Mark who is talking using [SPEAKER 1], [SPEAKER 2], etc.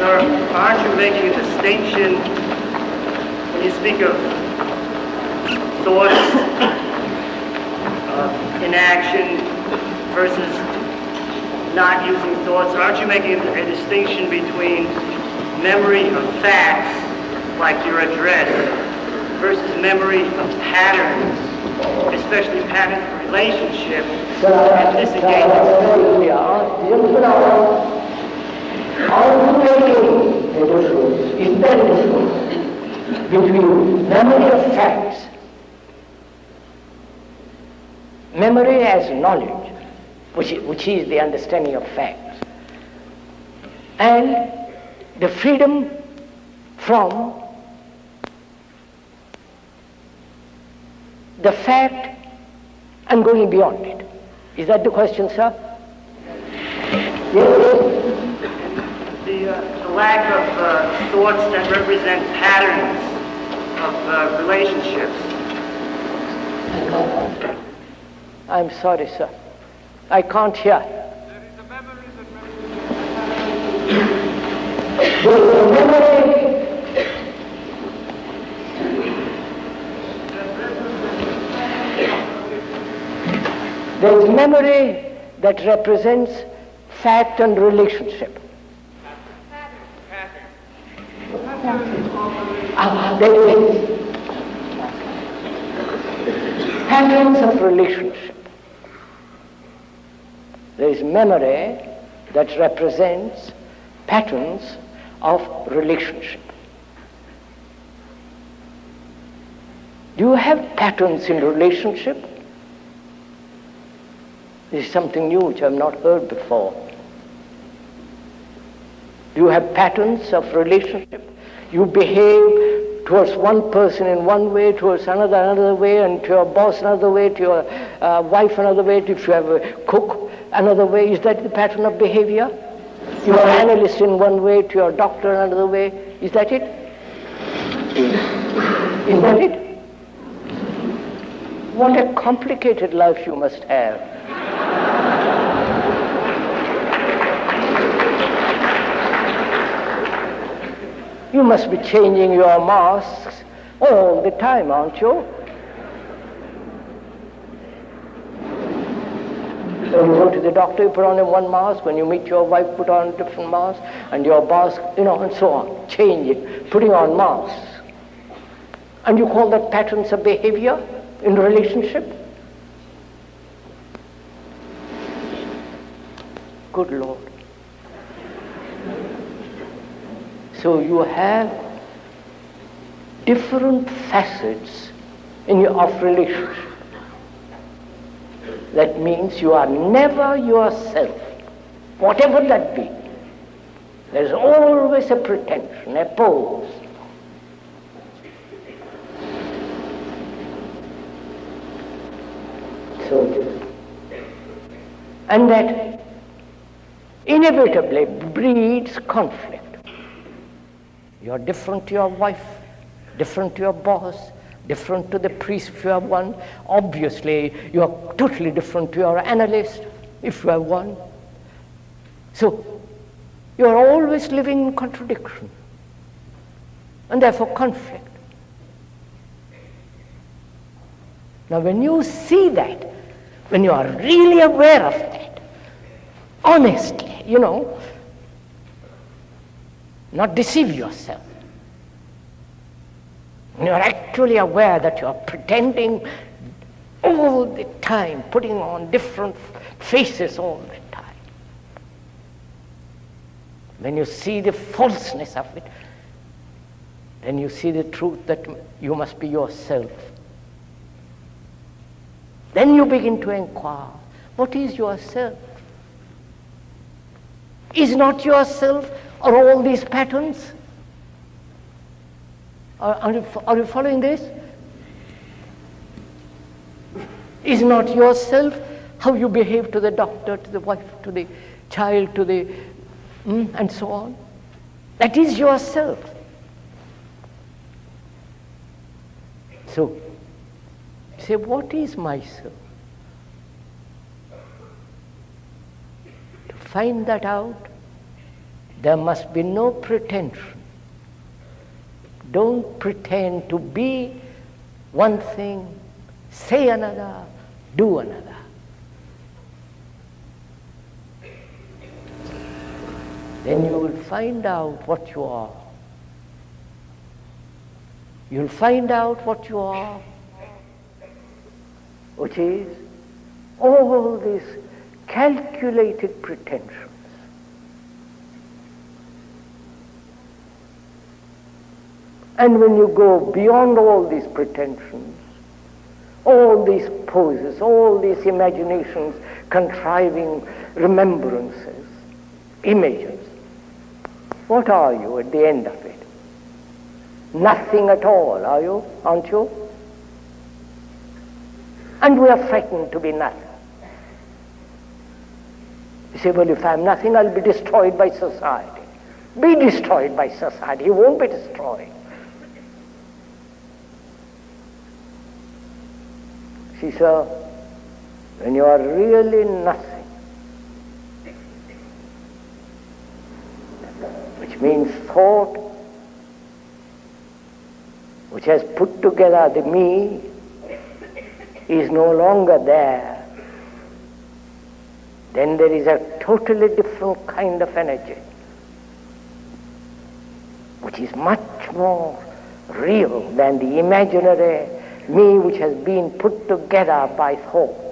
[SPEAKER 1] Sir, aren't you making a distinction when you speak of thoughts, inaction versus not using thoughts? Aren't you making a distinction between memory of facts, like your address, versus memory of patterns, especially patterns of relationship and disengagement?
[SPEAKER 2] Is there a difference between memory of facts, memory as knowledge, which is the understanding of facts, and the freedom from the fact and going beyond it? Is that the question, sir?
[SPEAKER 1] Yes. The lack of thoughts that represent patterns of relationships.
[SPEAKER 2] I'm sorry, sir. I can't hear.
[SPEAKER 3] There is a memory
[SPEAKER 2] There is memory that represents fact and relationship. There is patterns of relationship. There is memory that represents patterns of relationship. Do you have patterns in relationship? This is something new which I have not heard before. Do you have patterns of relationship? You behave towards one person in one way, towards another way, and to your boss another way, to your wife another way, if you have a cook another way. Is that the pattern of behavior? You are an analyst in one way, to your doctor another way. Is that it? Is that it? What a complicated life you must have. You must be changing your masks all the time, aren't you? So you go to the doctor, you put on one mask. When you meet your wife, put on a different mask. And your boss, and so on. Changing, putting on masks. And you call that patterns of behavior in relationship? Good Lord. So you have different facets of relationship. That means you are never yourself, whatever that be. There's always a pretension, a pose. And that inevitably breeds conflict. You're different to your wife, different to your boss, different to the priest if you have one. Obviously, you're totally different to your analyst if you have one. So, you're always living in contradiction and therefore conflict. Now, when you see that, when you are really aware of that, honestly, not deceive yourself. You're actually aware that you're pretending all the time, putting on different faces all the time. When you see the falseness of it, then you see the truth that you must be yourself. Then you begin to inquire, what is yourself? Is not yourself are all these patterns? Are you following this? Is not yourself how you behave to the doctor, to the wife, to the child, to the and so on? That is yourself. So, say, what is myself? To find that out, There must be no pretension. Don't pretend to be one thing, say another, do another. Then you will find out what you are. You'll find out what you are, which is all these calculated pretensions. And when you go beyond all these pretensions, all these poses, all these imaginations, contriving remembrances, images, what are you at the end of it? Nothing at all, are you? Aren't you? And we are frightened to be nothing. You say, well, if I'm nothing, I'll be destroyed by society. Be destroyed by society. You won't be destroyed. See, sir, when you are really nothing, which means thought, which has put together the me, is no longer there, then there is a totally different kind of energy, which is much more real than the imaginary me which has been put together by thought.